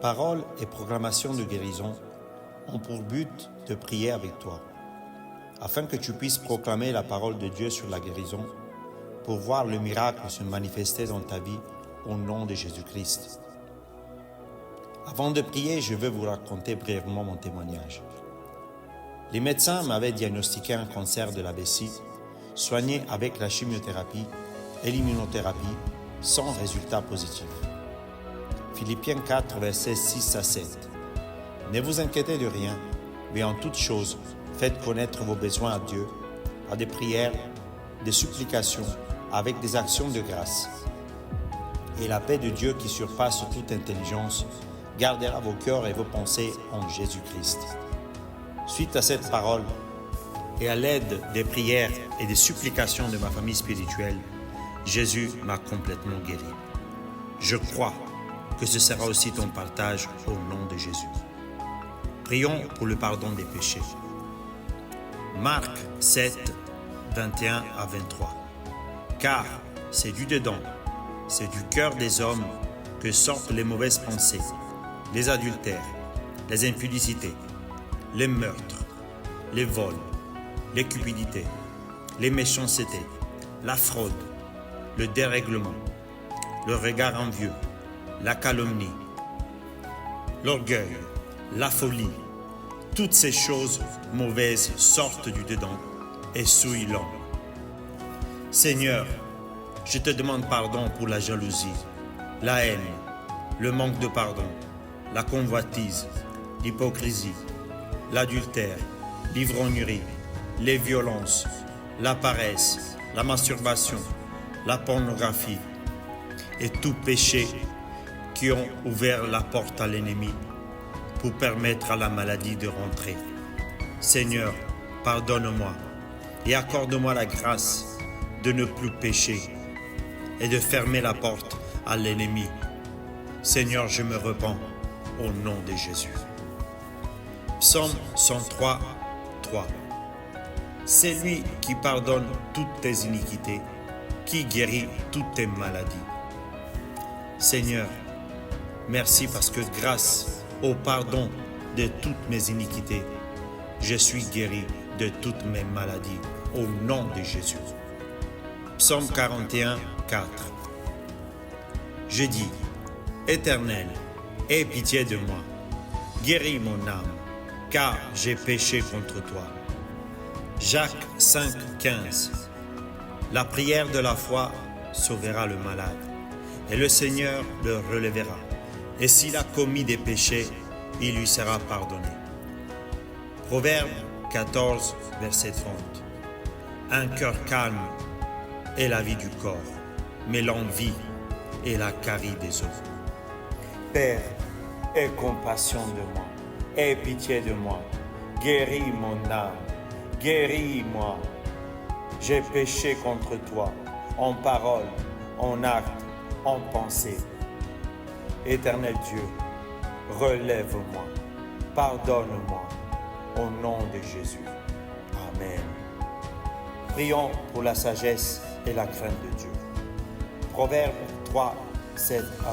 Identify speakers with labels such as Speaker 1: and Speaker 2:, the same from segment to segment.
Speaker 1: Paroles et proclamations de guérison ont pour but de prier avec toi, afin que tu puisses proclamer la parole de Dieu sur la guérison, pour voir le miracle se manifester dans ta vie au nom de Jésus-Christ. Avant de prier, je veux vous raconter brièvement mon témoignage. Les médecins m'avaient diagnostiqué un cancer de la vessie, soigné avec la chimiothérapie et l'immunothérapie, sans résultat positif. Philippiens 4, versets 6 à 7. Ne vous inquiétez de rien, mais en toute chose, faites connaître vos besoins à Dieu, par des prières, des supplications, avec des actions de grâce. Et la paix de Dieu qui surpasse toute intelligence, gardera vos cœurs et vos pensées en Jésus-Christ. Suite à cette parole, et à l'aide des prières et des supplications de ma famille spirituelle, Jésus m'a complètement guéri. Je crois que ce sera aussi ton partage au nom de Jésus. Prions pour le pardon des péchés. Marc 7, 21 à 23. Car c'est du dedans, c'est du cœur des hommes que sortent les mauvaises pensées, les adultères, les impudicités, les meurtres, les vols, les cupidités, les méchancetés, la fraude, le dérèglement, le regard envieux, la calomnie, l'orgueil, la folie. Toutes ces choses mauvaises sortent du dedans et souillent l'homme. Seigneur, je te demande pardon pour la jalousie, la haine, le manque de pardon, la convoitise, l'hypocrisie, l'adultère, l'ivrognerie, les violences, la paresse, la masturbation, la pornographie et tout péché qui ont ouvert la porte à l'ennemi pour permettre à la maladie de rentrer. Seigneur, pardonne-moi et accorde-moi la grâce de ne plus pécher et de fermer la porte à l'ennemi. Seigneur, je me repens au nom de Jésus. Psaume 103, 3. C'est lui qui pardonne toutes tes iniquités, qui guérit toutes tes maladies. Seigneur, merci parce que grâce au pardon de toutes mes iniquités, je suis guéri de toutes mes maladies au nom de Jésus. Psaume 41, 4. Je dis, Éternel, aie pitié de moi, guéris mon âme, car j'ai péché contre toi. Jacques 5, 15. La prière de la foi sauvera le malade, et le Seigneur le relèvera. Et s'il a commis des péchés, il lui sera pardonné. Proverbe 14, verset 30. Un cœur calme est la vie du corps, mais l'envie est la carie des os. Père, aie compassion de moi, aie pitié de moi, guéris mon âme, guéris-moi. J'ai péché contre toi, en parole, en acte, en pensée. Éternel Dieu, relève-moi, pardonne-moi, au nom de Jésus. Amen. Prions pour la sagesse et la crainte de Dieu. Proverbe 3, 7 à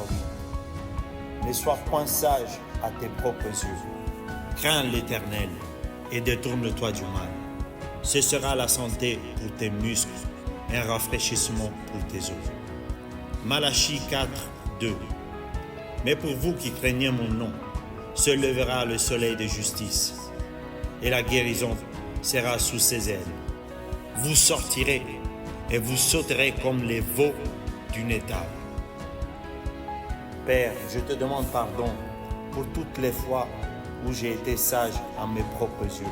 Speaker 1: 8. Ne sois point sage à tes propres yeux. Crains l'Éternel et détourne-toi du mal. Ce sera la santé pour tes muscles, un rafraîchissement pour tes os. Malachie 4, 2. Mais pour vous qui craignez mon nom, se lèvera le soleil de justice, et la guérison sera sous ses ailes. Vous sortirez et vous sauterez comme les veaux d'une étable. Père, je te demande pardon pour toutes les fois où j'ai été sage à mes propres yeux,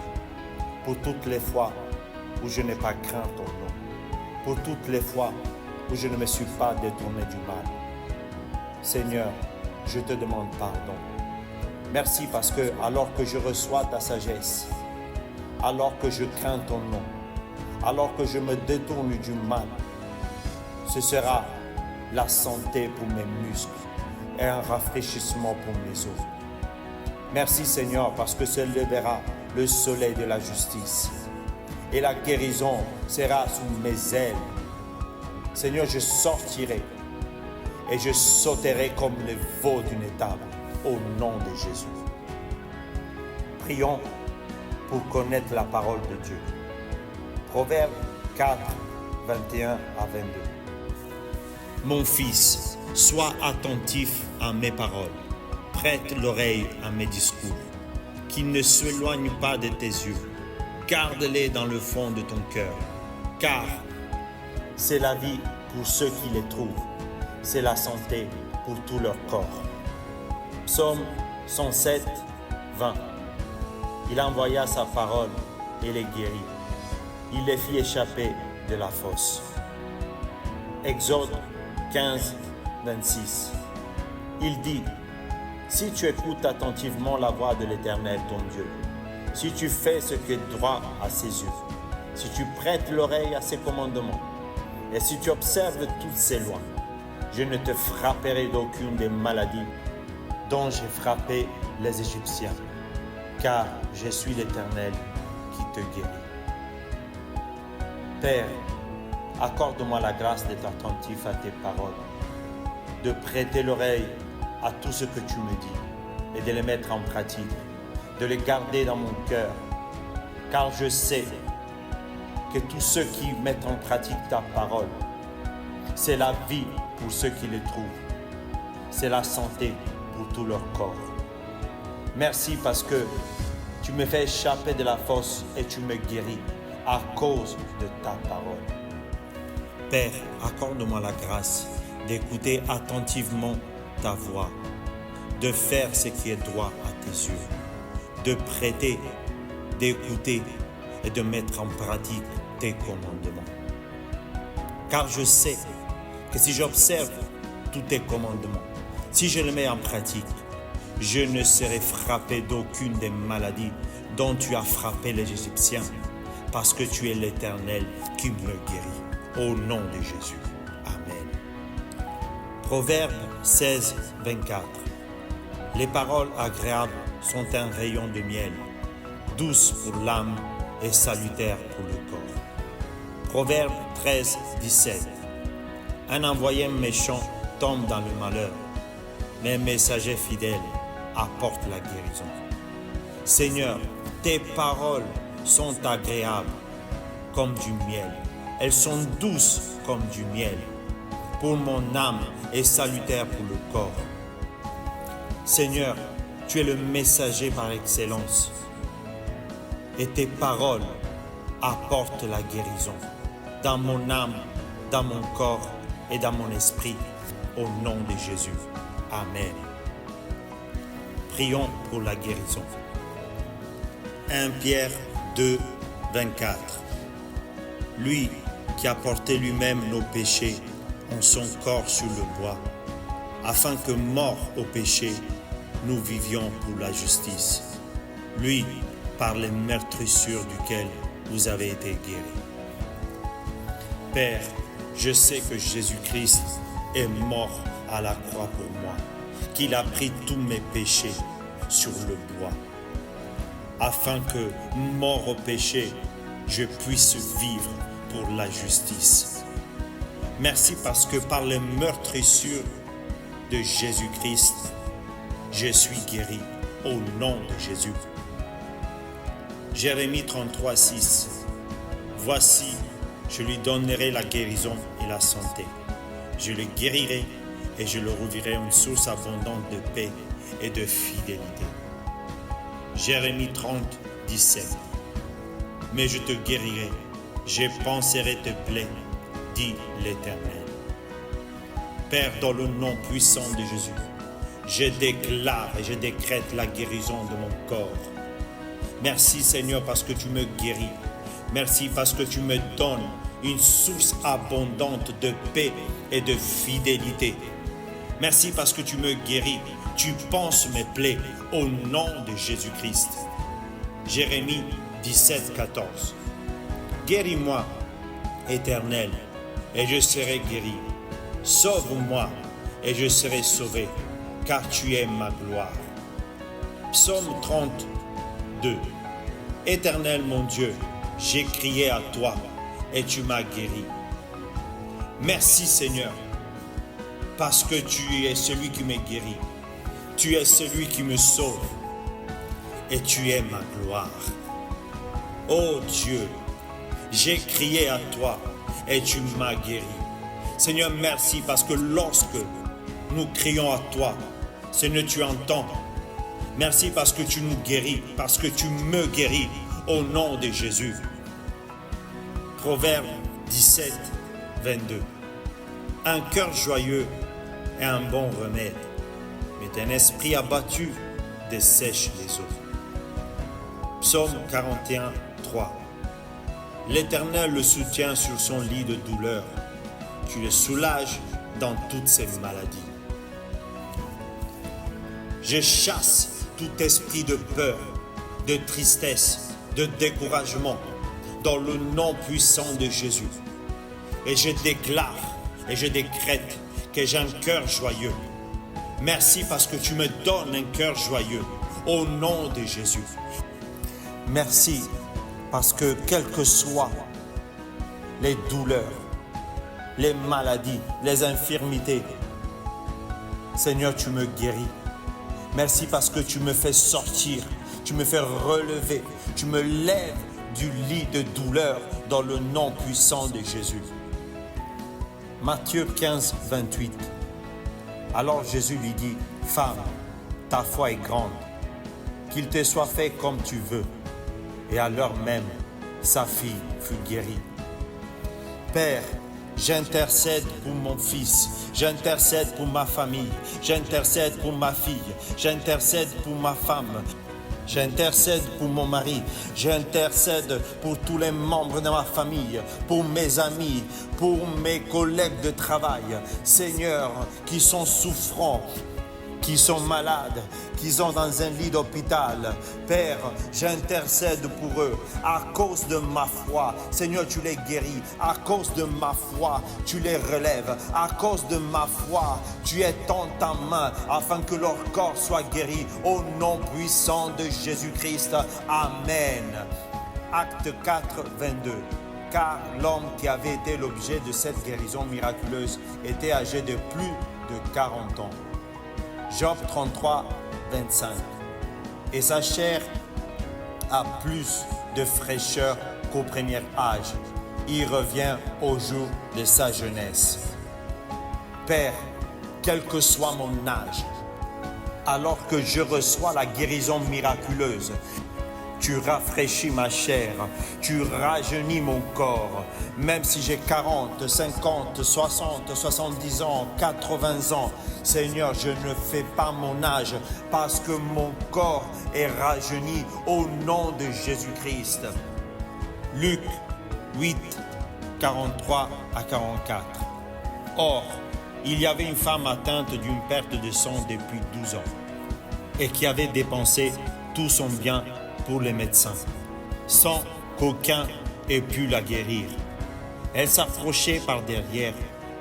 Speaker 1: pour toutes les fois où je n'ai pas craint ton nom, pour toutes les fois où je ne me suis pas détourné du mal. Seigneur, je te demande pardon. Merci parce que alors que je reçois ta sagesse, alors que je crains ton nom, alors que je me détourne du mal, ce sera la santé pour mes muscles et un rafraîchissement pour mes os. Merci Seigneur parce que se lèvera le soleil de la justice et la guérison sera sous mes ailes. Seigneur, je sortirai et je sauterai comme les veaux d'une étable au nom de Jésus. Prions pour connaître la parole de Dieu. Proverbe 4, 21 à 22. Mon fils, sois attentif à mes paroles. Prête l'oreille à mes discours. Qu'ils ne s'éloignent pas de tes yeux. Garde-les dans le fond de ton cœur. Car c'est la vie pour ceux qui les trouvent. C'est la santé pour tout leur corps. Psaume 107, 20. Il envoya sa parole et les guérit. Il les fit échapper de la fosse. Exode 15, 26. Il dit, si tu écoutes attentivement la voix de l'Éternel, ton Dieu, si tu fais ce qui est droit à ses yeux, si tu prêtes l'oreille à ses commandements, et si tu observes toutes ses lois, je ne te frapperai d'aucune des maladies dont j'ai frappé les Égyptiens, car je suis l'Éternel qui te guérit. Père, accorde-moi la grâce d'être attentif à tes paroles, de prêter l'oreille à tout ce que tu me dis et de les mettre en pratique, de les garder dans mon cœur, car je sais que tous ceux qui mettent en pratique ta parole, c'est la vie pour ceux qui les trouvent, c'est la santé pour tout leur corps. Merci parce que tu me fais échapper de la fosse et tu me guéris à cause de ta parole. Père, accorde-moi la grâce d'écouter attentivement ta voix, de faire ce qui est droit à tes yeux, de prêter, d'écouter et de mettre en pratique tes commandements. Car je sais que si j'observe tous tes commandements, si je les mets en pratique, je ne serai frappé d'aucune des maladies dont tu as frappé les Égyptiens, parce que tu es l'Éternel qui me guérit. Au nom de Jésus. Amen. Proverbe 16, 24. Les paroles agréables sont un rayon de miel, douces pour l'âme et salutaires pour le corps. Proverbe 13, 17. Un envoyé méchant tombe dans le malheur, mais un messager fidèle apporte la guérison. Seigneur, tes paroles sont agréables comme du miel. Elles sont douces comme du miel pour mon âme et salutaires pour le corps. Seigneur, tu es le messager par excellence et tes paroles apportent la guérison dans mon âme, dans mon corps et dans mon esprit, au nom de Jésus. Amen. Prions pour la guérison. 1 Pierre 2, 24. Lui qui a porté lui-même nos péchés en son corps sur le bois, afin que, morts au péché, nous vivions pour la justice. Lui, par les meurtrissures duquel vous avez été guéris. Père, je sais que Jésus-Christ est mort à la croix pour moi, qu'il a pris tous mes péchés sur le bois, afin que, mort au péché, je puisse vivre pour la justice. Merci parce que par les meurtrissures de Jésus-Christ, je suis guéri au nom de Jésus. Jérémie 33, 6. Voici, je lui donnerai la guérison et la santé. Je le guérirai et je le rouvrirai une source abondante de paix et de fidélité. Jérémie 30, 17. Mais je te guérirai, je panserai tes plaies, dit l'Éternel. Père, dans le nom puissant de Jésus, je déclare et je décrète la guérison de mon corps. Merci Seigneur parce que tu me guéris. Merci parce que tu me donnes une source abondante de paix et de fidélité. Merci parce que tu me guéris. Tu panses mes plaies au nom de Jésus-Christ. Jérémie 17, 14. Guéris-moi, Éternel, et je serai guéri. Sauve-moi, et je serai sauvé, car tu es ma gloire. Psaume 32. Éternel mon Dieu, j'ai crié à toi, et tu m'as guéri. Merci Seigneur, parce que tu es celui qui m'a guéri. Tu es celui qui me sauve et tu es ma gloire. Ô Dieu, j'ai crié à toi et tu m'as guéri. Seigneur, merci parce que lorsque nous crions à toi, Seigneur, tu entends. Merci parce que tu nous guéris, parce que tu me guéris au nom de Jésus. Proverbe 17, 22. Un cœur joyeux est un bon remède, mais un esprit abattu dessèche les eaux. Psaume 41, 3. L'Éternel le soutient sur son lit de douleur. Tu le soulages dans toutes ses maladies. Je chasse tout esprit de peur, de tristesse, de découragement dans le nom puissant de Jésus. Et je déclare et je décrète que j'ai un cœur joyeux. Merci parce que tu me donnes un cœur joyeux au nom de Jésus. Merci parce que quelles que soient les douleurs, les maladies, les infirmités, Seigneur, tu me guéris. Merci parce que tu me fais sortir, tu me fais relever, tu me lèves du lit de douleur dans le nom puissant de Jésus. Matthieu 15, 28. Alors Jésus lui dit, « Femme, ta foi est grande, qu'il te soit fait comme tu veux. » Et à l'heure même, sa fille fut guérie. Père, j'intercède pour mon fils, j'intercède pour ma famille, j'intercède pour ma fille, j'intercède pour ma femme, j'intercède pour mon mari, j'intercède pour tous les membres de ma famille, pour mes amis, pour mes collègues de travail, Seigneur, qui sont souffrants, qui sont malades, qui sont dans un lit d'hôpital. Père, j'intercède pour eux. À cause de ma foi, Seigneur, tu les guéris. À cause de ma foi, tu les relèves. À cause de ma foi, tu étends ta main afin que leur corps soit guéri. Au nom puissant de Jésus-Christ. Amen. Acte 4, 22. Car l'homme qui avait été l'objet de cette guérison miraculeuse était âgé de plus de 40 ans. Job 33, 25. Et sa chair a plus de fraîcheur qu'au premier âge. Il revient au jour de sa jeunesse. Père, quel que soit mon âge, alors que je reçois la guérison miraculeuse, tu rafraîchis ma chair, tu rajeunis mon corps. Même si j'ai 40, 50, 60, 70 ans, 80 ans, Seigneur, je ne fais pas mon âge parce que mon corps est rajeuni au nom de Jésus-Christ. Luc 8, 43 à 44. Or, il y avait une femme atteinte d'une perte de sang depuis 12 ans et qui avait dépensé tout son bien pour les médecins, sans qu'aucun ait pu la guérir. Elle s'approchait par derrière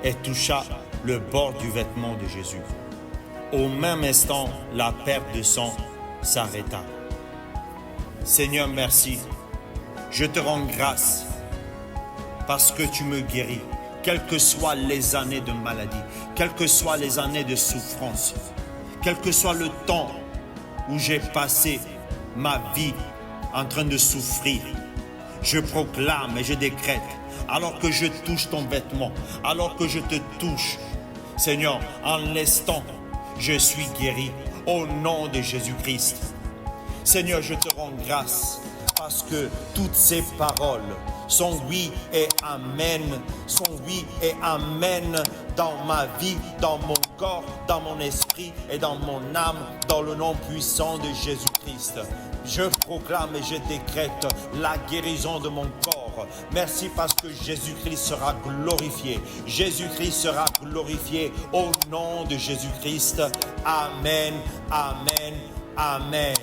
Speaker 1: et toucha le bord du vêtement de Jésus. Au même instant, la perte de sang s'arrêta. Seigneur, merci. Je te rends grâce parce que tu me guéris, quelles que soient les années de maladie, quelles que soient les années de souffrance, quel que soit le temps où j'ai passé ma vie en train de souffrir. Je proclame et je décrète, alors que je touche ton vêtement, alors que je te touche, Seigneur, en l'instant, je suis guéri au nom de Jésus-Christ. Seigneur, je te rends grâce parce que toutes ces paroles sont oui et amen, sont oui et amen dans ma vie, dans mon corps, dans mon esprit et dans mon âme, dans le nom puissant de Jésus-Christ. Je proclame et je décrète la guérison de mon corps. Merci parce que Jésus-Christ sera glorifié. Jésus-Christ sera glorifié au nom de Jésus-Christ. Amen, amen, amen.